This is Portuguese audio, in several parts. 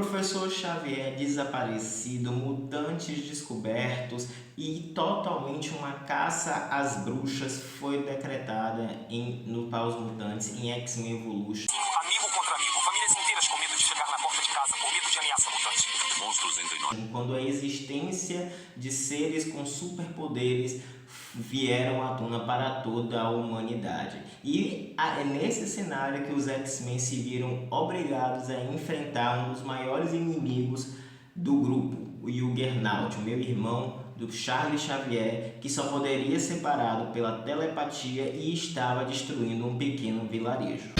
Professor Xavier desaparecido, mutantes descobertos e totalmente uma caça às bruxas foi decretada no Paus Mutantes em X-Men Evolution. Amigo contra amigo, famílias inteiras com medo de chegar na porta de casa por medo de ameaça mutante. Monstros entre nós. Quando a existência de seres com superpoderes vieram à tona para toda a humanidade. E é nesse cenário que os X-Men se viram obrigados a enfrentar um dos maiores inimigos do grupo, o Juggernaut, o meu irmão do Charles Xavier, que só poderia ser parado pela telepatia e estava destruindo um pequeno vilarejo.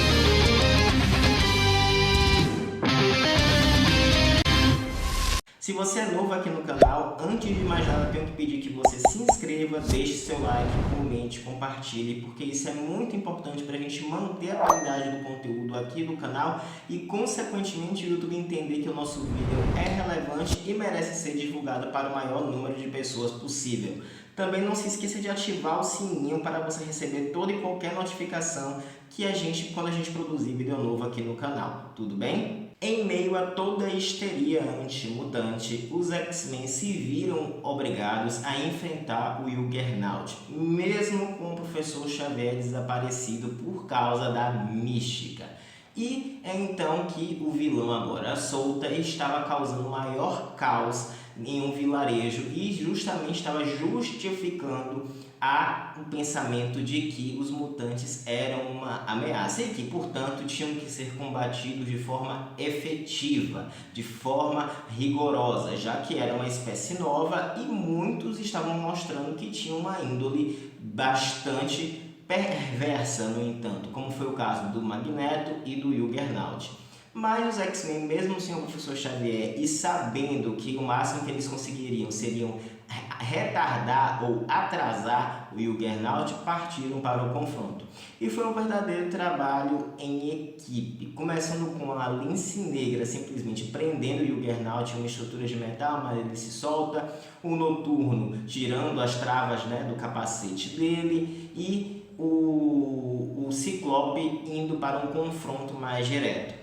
Se você é novo aqui no canal, antes de mais nada eu tenho que pedir que você se inscreva, deixe seu like, comente, compartilhe, porque isso é muito importante para a gente manter a qualidade do conteúdo aqui do canal e, consequentemente, o YouTube entender que o nosso vídeo é relevante e merece ser divulgado para o maior número de pessoas possível. Também não se esqueça de ativar o sininho para você receber toda e qualquer notificação que quando a gente produzir vídeo novo aqui no canal, tudo bem? Em meio a toda a histeria anti-mutante, os X-Men se viram obrigados a enfrentar o Juggernaut, mesmo com o Professor Xavier desaparecido por causa da mística. E é então que o vilão agora solta estava causando maior caos em um vilarejo e justamente estava justificando o pensamento de que os mutantes eram uma ameaça e que, portanto, tinham que ser combatidos de forma efetiva, de forma rigorosa, já que era uma espécie nova e muitos estavam mostrando que tinham uma índole bastante perversa, no entanto, como foi o caso do Magneto e do Juggernaut. Mas os X-Men, mesmo sem o Professor Xavier e sabendo que o máximo que eles conseguiriam seriam retardar ou atrasar o Juggernaut, partiram para o confronto. E foi um verdadeiro trabalho em equipe, começando com a Lince Negra simplesmente prendendo o Juggernaut em uma estrutura de metal, mas ele se solta, o Noturno tirando as travas, do capacete dele e o Ciclope indo para um confronto mais direto.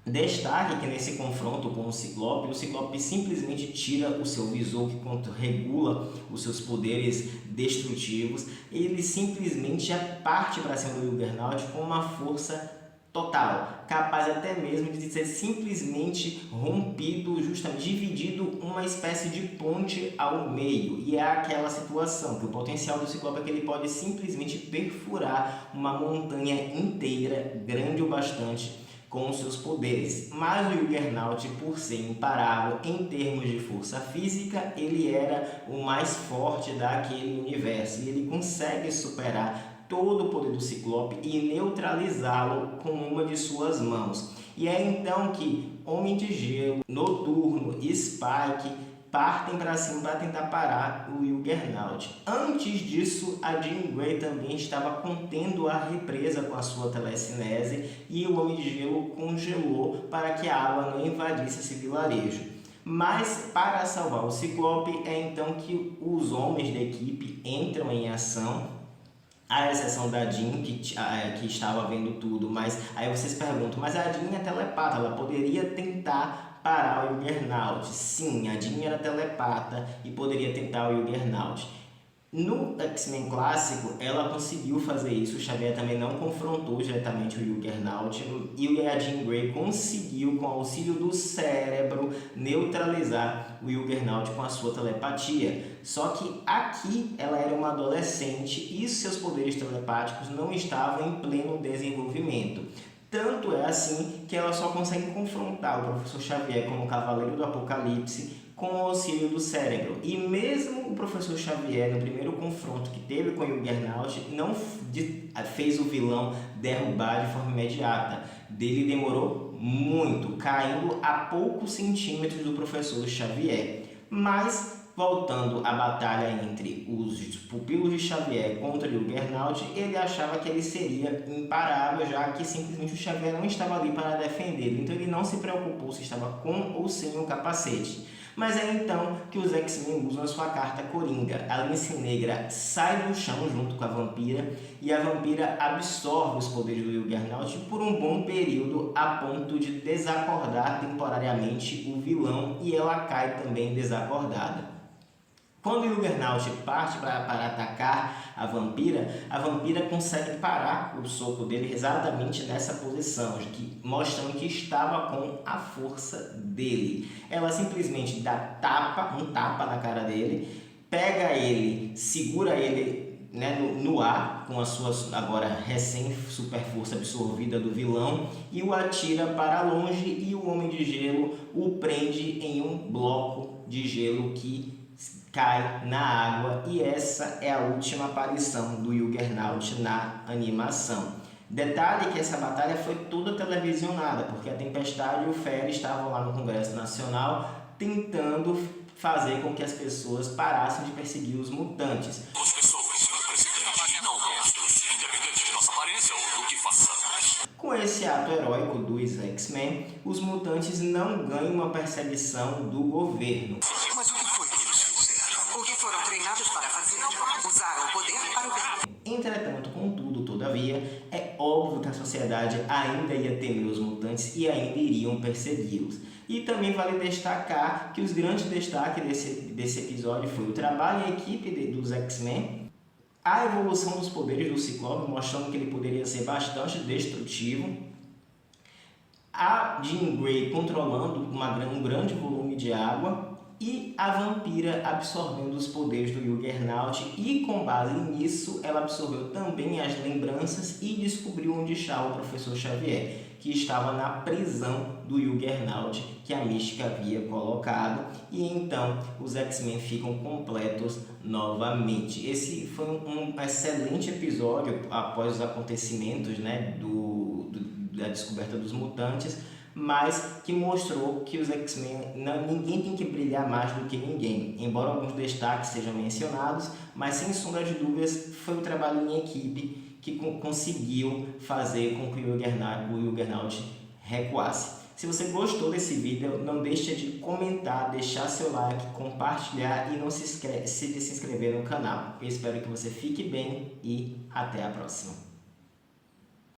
Destaque que nesse confronto com o Ciclope simplesmente tira o seu visor que regula os seus poderes destrutivos. Ele simplesmente já parte para cima do Juggernaut com uma força total, capaz até mesmo de ser simplesmente rompido, justamente dividido uma espécie de ponte ao meio. E é aquela situação que o potencial do Ciclope é que ele pode simplesmente perfurar uma montanha inteira, grande o bastante, com os seus poderes, mas o Juggernaut, por ser imparável em termos de força física, ele era o mais forte daquele universo e ele consegue superar todo o poder do Ciclope e neutralizá-lo com uma de suas mãos. E é então que Homem de Gelo, Noturno e Spike partem para cima para tentar parar o Juggernaut. Antes disso, a Jean Grey também estava contendo a represa com a sua telecinese e o Homem de Gelo congelou para que a água não invadisse esse vilarejo. Mas para salvar o Ciclope é então que os homens da equipe entram em ação, à exceção da Jean, que estava vendo tudo. Mas aí vocês perguntam, mas a Jean é telepata, ela poderia tentar parar o Juggernaut? Sim, a Jean era telepata e poderia tentar o Juggernaut. No X-Men clássico, ela conseguiu fazer isso, o Xavier também não confrontou diretamente o Juggernaut e a Jean Grey conseguiu, com o auxílio do cérebro, neutralizar o Juggernaut com a sua telepatia. Só que aqui ela era uma adolescente e seus poderes telepáticos não estavam em pleno desenvolvimento. Tanto é assim que ela só consegue confrontar o Professor Xavier como Cavaleiro do Apocalipse com o auxílio do cérebro. E mesmo o Professor Xavier, no primeiro confronto que teve com o Juggernaut, não fez o vilão derrubar de forma imediata. Dele demorou muito, caindo a poucos centímetros do Professor Xavier. Mas voltando à batalha entre os pupilos de Xavier contra o Juggernaut, ele achava que ele seria imparável, já que simplesmente o Xavier não estava ali para defendê-lo. Então ele não se preocupou se estava com ou sem o capacete. Mas é então que os X-Men usam a sua carta Coringa. A Lince Negra sai do chão junto com a vampira e a vampira absorve os poderes do Juggernaut por um bom período, a ponto de desacordar temporariamente o vilão, e ela cai também desacordada. Quando o Juggernaut parte para atacar a vampira consegue parar o soco dele exatamente nessa posição, mostrando que estava com a força dele. Ela simplesmente dá um tapa na cara dele, pega ele, segura ele, né, no ar, com a sua agora recém-super força absorvida do vilão, e o atira para longe, e o Homem de Gelo o prende em um bloco de gelo que cai na água, e essa é a última aparição do Juggernaut na animação. Detalhe que essa batalha foi toda televisionada, porque a Tempestade e o Fera estavam lá no Congresso Nacional tentando fazer com que as pessoas parassem de perseguir os mutantes. As pessoas, senhor presidente, não restos, independente de nossa aparência ou do que façamos. Com esse ato heróico dos X-Men, os mutantes não ganham uma perseguição do governo. Mas o que foi que eles fizeram? O que foram treinados para fazer? Usaram o poder para o bem. Entretanto, contudo, todavia, é óbvio que a sociedade ainda ia temer os mutantes e ainda iriam persegui-los. E também vale destacar que os grandes destaques desse episódio foi o trabalho em equipe dos X-Men, a evolução dos poderes do Ciclope, mostrando que ele poderia ser bastante destrutivo, a Jean Grey controlando um grande volume de água, e a vampira absorvendo os poderes do Juggernaut, e com base nisso ela absorveu também as lembranças e descobriu onde estava o Professor Xavier, que estava na prisão do Juggernaut que a Mística havia colocado, e então os X-Men ficam completos novamente. Esse foi um excelente episódio após os acontecimentos, né, da descoberta dos mutantes, mas que mostrou que os X-Men, ninguém tem que brilhar mais do que ninguém. Embora alguns destaques sejam mencionados, mas sem sombra de dúvidas foi um trabalho em equipe que conseguiu fazer com que o Juggernaut recuasse. Se você gostou desse vídeo, não deixe de comentar, deixar seu like, compartilhar e não se esqueça de se inscrever no canal. Eu espero que você fique bem e até a próxima.